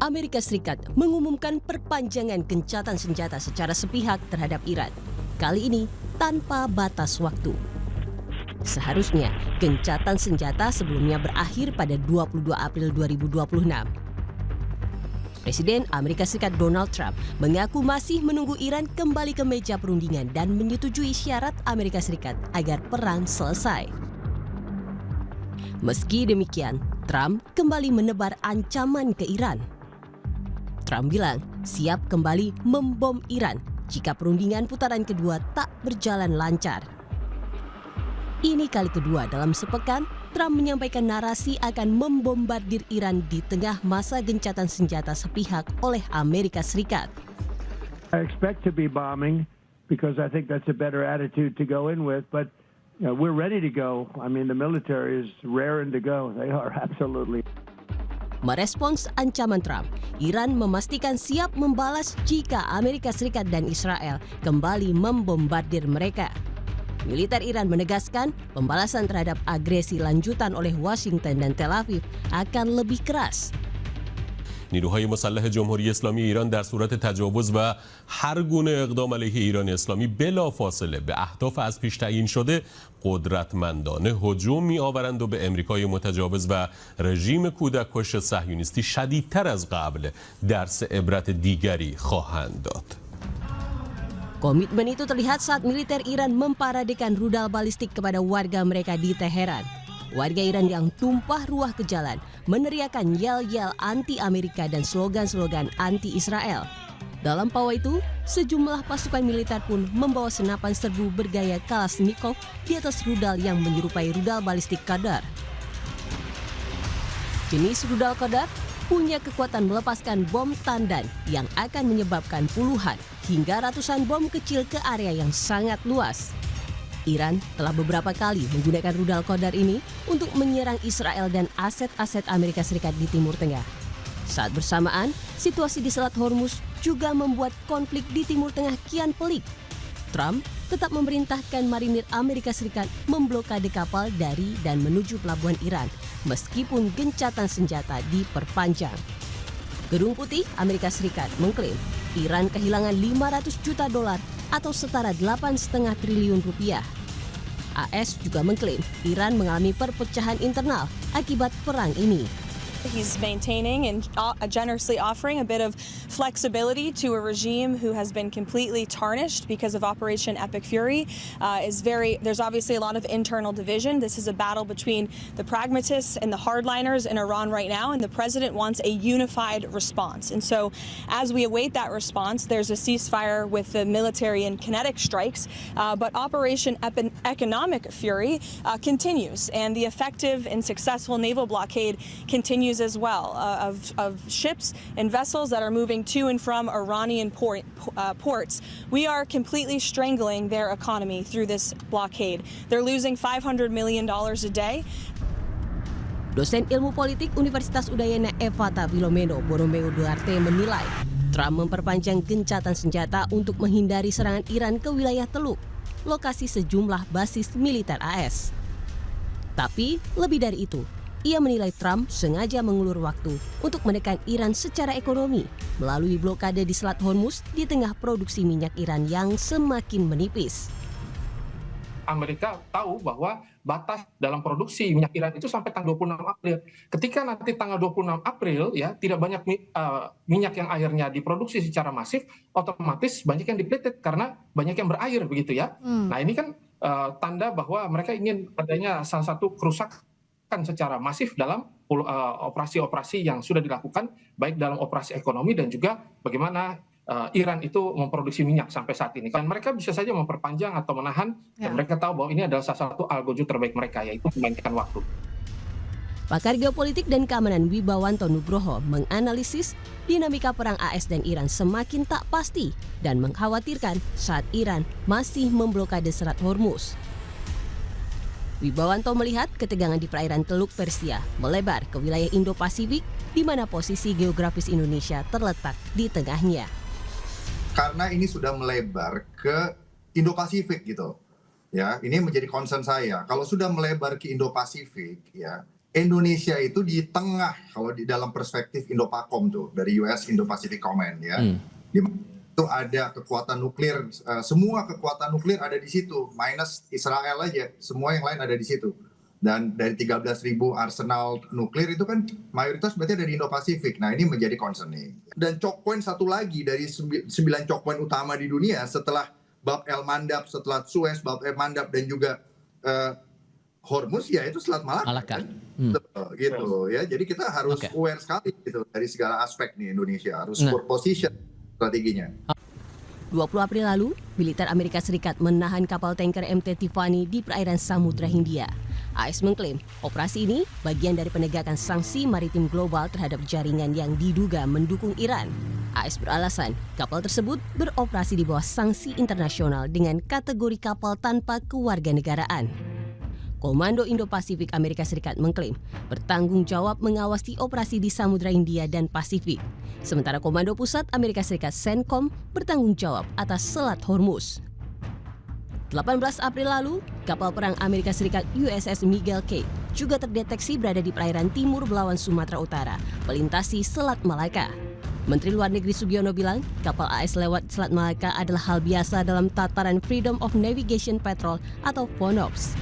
Amerika Serikat mengumumkan perpanjangan gencatan senjata secara sepihak terhadap Iran. Kali ini tanpa batas waktu. Seharusnya gencatan senjata sebelumnya berakhir pada 22 April 2026. Presiden Amerika Serikat Donald Trump mengaku masih menunggu Iran kembali ke meja perundingan dan menyetujui syarat Amerika Serikat agar perang selesai. Meski demikian, Trump kembali menebar ancaman ke Iran. Trump bilang siap kembali membom Iran jika perundingan putaran kedua tak berjalan lancar. Ini kali kedua dalam sepekan Trump menyampaikan narasi akan membombardir Iran di tengah masa gencatan senjata sepihak oleh Amerika Serikat. I expect to be bombing because I think that's a better attitude to go in with, but we're ready to go. I mean, the military is raring to go. They are absolutely. Merespons ancaman Trump, Iran memastikan siap membalas jika Amerika Serikat dan Israel kembali membombardir mereka. Militer Iran menegaskan pembalasan terhadap agresi lanjutan oleh Washington dan Tel Aviv akan lebih keras. نیروهای مسلح جمهوری اسلامی ایران در صورت تجاوز و هر گونه اقدام علیه ایران اسلامی بلافاصله به اهداف از پیش تعیین شده قدرتمندانه هجوم می‌آورند و به امریکای متجاوز و رژیم کودککش صهیونیستی شدیدتر از قبل درس عبرت دیگری خواهند داد. Komitmen itu terlihat saat militer Iran memparadekan rudal balistik kepada warga mereka di Teheran. Warga Iran yang tumpah ruah ke jalan meneriakan yel-yel anti-Amerika dan slogan-slogan anti-Israel. Dalam pawai itu, sejumlah pasukan militer pun membawa senapan serbu bergaya Kalashnikov di atas rudal yang menyerupai rudal balistik Qadar. Jenis rudal Qadar punya kekuatan melepaskan bom tandan yang akan menyebabkan puluhan hingga ratusan bom kecil ke area yang sangat luas. Iran telah beberapa kali menggunakan rudal Qadar ini untuk menyerang Israel dan aset-aset Amerika Serikat di Timur Tengah. Saat bersamaan, situasi di Selat Hormuz juga membuat konflik di Timur Tengah kian pelik. Trump tetap memerintahkan marinir Amerika Serikat memblokade kapal dari dan menuju pelabuhan Iran, meskipun gencatan senjata diperpanjang. Gedung Putih Amerika Serikat mengklaim Iran kehilangan 500 juta dolar atau setara 8,5 triliun rupiah. AS juga mengklaim Iran mengalami perpecahan internal akibat perang ini. He's maintaining and generously offering a bit of flexibility to a regime who has been completely tarnished because of Operation Epic Fury. There's obviously a lot of internal division. This is a battle between the pragmatists and the hardliners in Iran right now, and the president wants a unified response. And so as we await that response, there's a ceasefire with the military and kinetic strikes, but Operation Economic Fury continues, and the effective and successful naval blockade continues as well of ships and vessels that are moving to and from Iranian ports. We are completely strangling their economy through this blockade. They're losing $500 million a day. Dosen ilmu politik Universitas Udayana Evata Filomeno Borromeo Duarte menilai Trump memperpanjang gencatan senjata untuk menghindari serangan Iran ke wilayah Teluk, lokasi sejumlah basis militer AS. Tapi lebih dari itu, ia menilai Trump sengaja mengulur waktu untuk menekan Iran secara ekonomi melalui blokade di Selat Hormuz di tengah produksi minyak Iran yang semakin menipis. Amerika tahu bahwa batas dalam produksi minyak Iran itu sampai tanggal 26 April. Ketika nanti tanggal 26 April ya tidak banyak minyak yang akhirnya diproduksi secara masif, otomatis banyak yang depleted karena banyak yang berair begitu ya. Nah ini kan tanda bahwa mereka ingin adanya salah satu kerusakan secara masif dalam operasi-operasi yang sudah dilakukan baik dalam operasi ekonomi dan juga bagaimana Iran itu memproduksi minyak sampai saat ini. Kan mereka bisa saja memperpanjang atau menahan dan mereka tahu bahwa ini adalah salah satu algojo terbaik mereka, yaitu memainkan waktu. Pakar geopolitik dan keamanan Wibawanto Nugroho menganalisis dinamika perang AS dan Iran semakin tak pasti dan mengkhawatirkan saat Iran masih memblokade Selat Hormuz. Wibawanto melihat ketegangan di perairan Teluk Persia melebar ke wilayah Indo-Pasifik di mana posisi geografis Indonesia terletak di tengahnya. Karena ini sudah melebar ke Indo-Pasifik gitu. Ya, ini menjadi concern saya. Kalau sudah melebar ke Indo-Pasifik ya, Indonesia itu di tengah kalau di dalam perspektif Indo-PACOM tuh dari US Indo-Pacific Command ya. Di mana itu ada kekuatan nuklir, semua kekuatan nuklir ada di situ, minus Israel aja, semua yang lain ada di situ. Dan dari 13.000 arsenal nuklir itu kan mayoritas berarti ada di Indo-Pasifik. Nah ini menjadi concerning. Dan choke point satu lagi dari 9 choke point utama di dunia setelah Bab El Mandab, setelah Suez, Bab El Mandab dan juga Hormuz ya itu Selat Malaka. Kan? Gitu ya. Jadi kita harus aware sekali gitu dari segala aspek nih Indonesia harus position strateginya. 20 April lalu, militer Amerika Serikat menahan kapal tanker MT Tiffany di perairan Samudra Hindia. AS mengklaim operasi ini bagian dari penegakan sanksi maritim global terhadap jaringan yang diduga mendukung Iran. AS beralasan kapal tersebut beroperasi di bawah sanksi internasional dengan kategori kapal tanpa kewarganegaraan. Komando Indo-Pasifik Amerika Serikat mengklaim bertanggung jawab mengawasi operasi di Samudra Hindia dan Pasifik. Sementara Komando Pusat Amerika Serikat CENTCOM bertanggung jawab atas Selat Hormuz. 18 April lalu, kapal perang Amerika Serikat USS Miguel K. juga terdeteksi berada di perairan timur Belawan Sumatera Utara, melintasi Selat Malaka. Menteri Luar Negeri Sugiono bilang, kapal AS lewat Selat Malaka adalah hal biasa dalam tataran Freedom of Navigation Patrol atau FONOPS.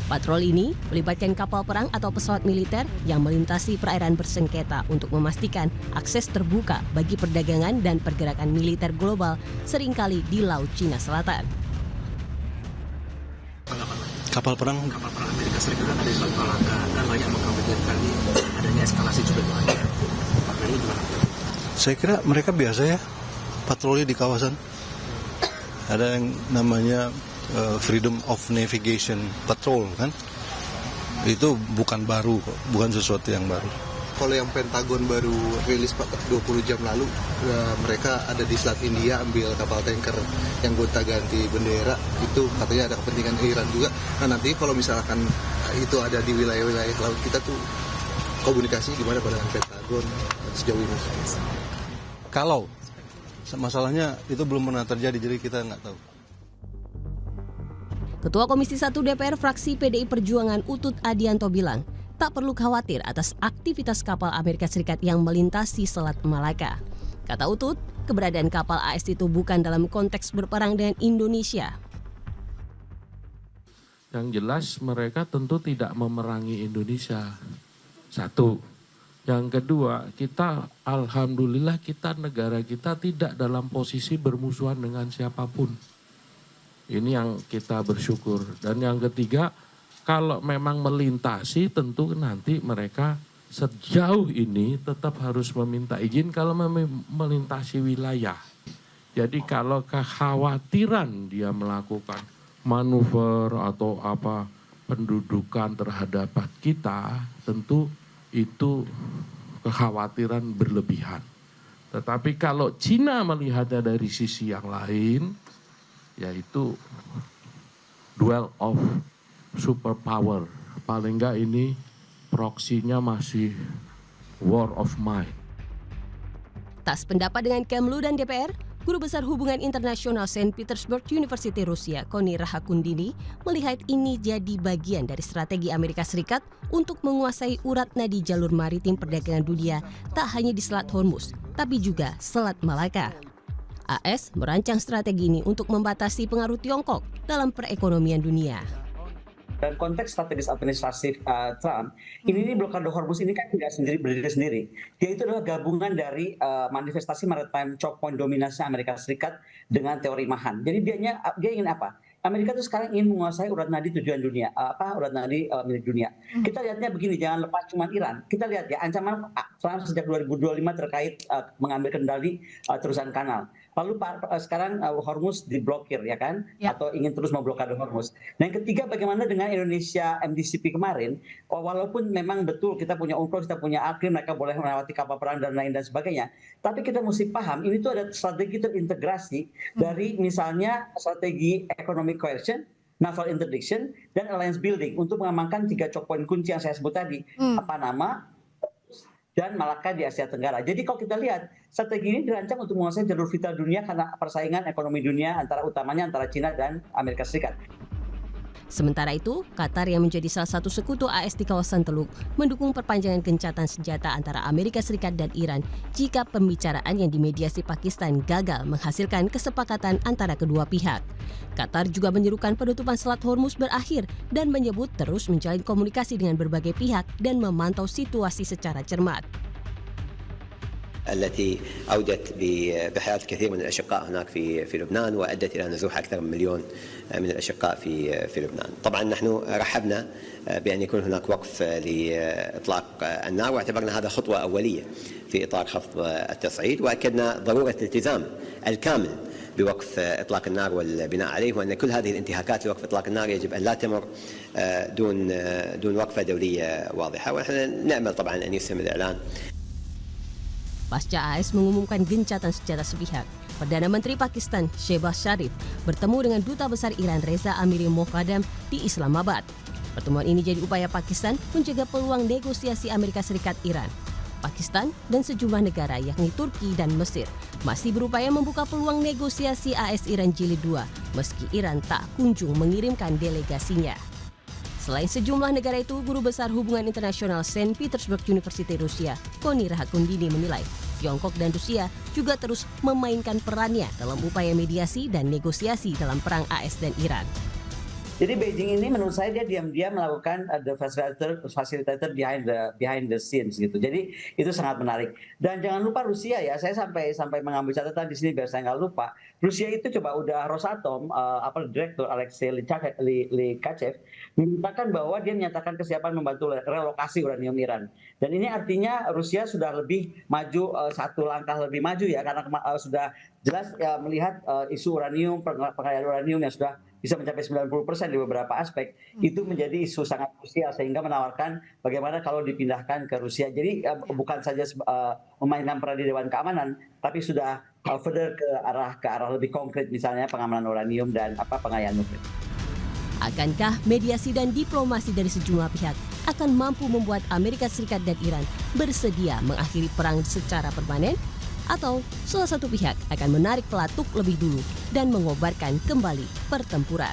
Patrol ini melibatkan kapal perang atau pesawat militer yang melintasi perairan bersengketa untuk memastikan akses terbuka bagi perdagangan dan pergerakan militer global seringkali di Laut Cina Selatan. Kapal perang Amerika Serikat ada di Selat Malaka dan banyak mengkhawatirkan adanya eskalasi juga banyak. Ini gimana? Saya kira mereka biasa ya patroli di kawasan. Ada yang namanya Freedom of Navigation Patrol kan, itu bukan baru kok, bukan sesuatu yang baru. Kalau yang Pentagon baru rilis 20 jam lalu, mereka ada di Selat India ambil kapal tanker yang gonta-ganti bendera, itu katanya ada kepentingan Iran juga. Nah nanti kalau misalkan itu ada di wilayah-wilayah laut kita tuh komunikasi gimana dengan Pentagon sejauh ini? Kalau masalahnya itu belum pernah terjadi, jadi kita nggak tahu. Ketua Komisi 1 DPR fraksi PDI Perjuangan Utut Adianto bilang, tak perlu khawatir atas aktivitas kapal Amerika Serikat yang melintasi Selat Malaka. Kata Utut, keberadaan kapal AS itu bukan dalam konteks berperang dengan Indonesia. Yang jelas mereka tentu tidak memerangi Indonesia. Satu. Yang kedua, kita alhamdulillah negara kita tidak dalam posisi bermusuhan dengan siapapun. Ini yang kita bersyukur. Dan yang ketiga, kalau memang melintasi tentu nanti mereka sejauh ini tetap harus meminta izin kalau melintasi wilayah. Jadi kalau kekhawatiran dia melakukan manuver atau apa pendudukan terhadap kita, tentu itu kekhawatiran berlebihan. Tetapi kalau Cina melihatnya dari sisi yang lain, yaitu duel of superpower. Paling enggak ini proksinya masih war of might. Tas pendapat dengan Kemlu dan DPR, Guru Besar Hubungan Internasional St. Petersburg University Rusia, Koni Rahakundini, melihat ini jadi bagian dari strategi Amerika Serikat untuk menguasai urat nadi jalur maritim perdagangan dunia, tak hanya di Selat Hormuz, tapi juga Selat Malaka. AS merancang strategi ini untuk membatasi pengaruh Tiongkok dalam perekonomian dunia. Dan konteks strategis administrasi Trump, ini blokade Hormuz ini kan tidak berdiri sendiri. Dia itu adalah gabungan dari manifestasi maritime choke point dominasi Amerika Serikat dengan teori Mahan. Jadi dia ingin apa? Amerika itu sekarang ingin menguasai urat nadi tujuan dunia, urat nadi milik dunia. Kita lihatnya begini, jangan lepas cuma Iran. Kita lihat ya ancaman Trump sejak 2025 terkait mengambil kendali terusan kanal. Lalu sekarang Hormuz diblokir ya kan, atau ingin terus memblokade Hormuz. Nah yang ketiga, bagaimana dengan Indonesia MDCP kemarin, walaupun memang betul kita punya UNCLOS, kita punya AKRI, mereka boleh melewati kapal perang dan lain dan sebagainya, tapi kita mesti paham ini tuh ada strategi terintegrasi dari misalnya strategi economic coercion, naval interdiction, dan alliance building untuk mengamankan 3 choke point kunci yang saya sebut tadi, Panama dan Malaka di Asia Tenggara. Jadi kalau kita lihat, strategi ini dirancang untuk menguasai jalur vital dunia karena persaingan ekonomi dunia utamanya antara Cina dan Amerika Serikat. Sementara itu, Qatar yang menjadi salah satu sekutu AS di kawasan Teluk mendukung perpanjangan gencatan senjata antara Amerika Serikat dan Iran jika pembicaraan yang dimediasi Pakistan gagal menghasilkan kesepakatan antara kedua pihak. Qatar juga menyerukan penutupan Selat Hormuz berakhir dan menyebut terus menjalin komunikasi dengan berbagai pihak dan memantau situasi secara cermat. التي أودت بحياة الكثير من الأشقاء هناك في لبنان وأدت إلى نزوح أكثر من 1 مليون من الأشقاء في لبنان. طبعا نحن رحبنا بأن يكون هناك وقف لإطلاق النار واعتبرنا هذا خطوة أولية في إطار خفض التصعيد وأكدنا ضرورة الالتزام الكامل بوقف إطلاق النار والبناء عليه وأن كل هذه الانتهاكات لوقف إطلاق النار يجب أن لا تمر دون وقفة دولية واضحة ونحن نأمل طبعا أن يسهم الإعلان. Pasca AS mengumumkan gencatan senjata sepihak, Perdana Menteri Pakistan Shehbaz Sharif bertemu dengan Duta Besar Iran Reza Amiri Moghadam di Islamabad. Pertemuan ini jadi upaya Pakistan menjaga peluang negosiasi Amerika Serikat-Iran. Pakistan dan sejumlah negara yakni Turki dan Mesir masih berupaya membuka peluang negosiasi AS Iran Jilid 2 meski Iran tak kunjung mengirimkan delegasinya. Selain sejumlah negara itu, Guru Besar Hubungan Internasional St. Petersburg University Rusia, Koni Rahakundini menilai Tiongkok dan Rusia juga terus memainkan perannya dalam upaya mediasi dan negosiasi dalam perang AS dan Iran. Jadi Beijing ini menurut saya dia diam-diam melakukan the facilitator behind the scenes gitu. Jadi itu sangat menarik. Dan jangan lupa Rusia ya, saya sampai mengambil catatan di sini biar saya nggak lupa. Rusia itu coba udah Rosatom, Direktur Alexei Likachev menyatakan bahwa dia menyatakan kesiapan membantu relokasi uranium Iran. Dan ini artinya Rusia sudah lebih maju, satu langkah lebih maju ya, karena sudah jelas ya, melihat isu uranium, pengayaan uranium yang sudah bisa mencapai 90% di beberapa aspek, itu menjadi isu sangat krusial sehingga menawarkan bagaimana kalau dipindahkan ke Rusia. Jadi bukan saja memainkan peran di Dewan Keamanan, tapi sudah further ke arah lebih konkret, misalnya pengamanan uranium dan pengayaan nuklir. Akankah mediasi dan diplomasi dari sejumlah pihak akan mampu membuat Amerika Serikat dan Iran bersedia mengakhiri perang secara permanen? Atau salah satu pihak akan menarik pelatuk lebih dulu dan mengobarkan kembali pertempuran?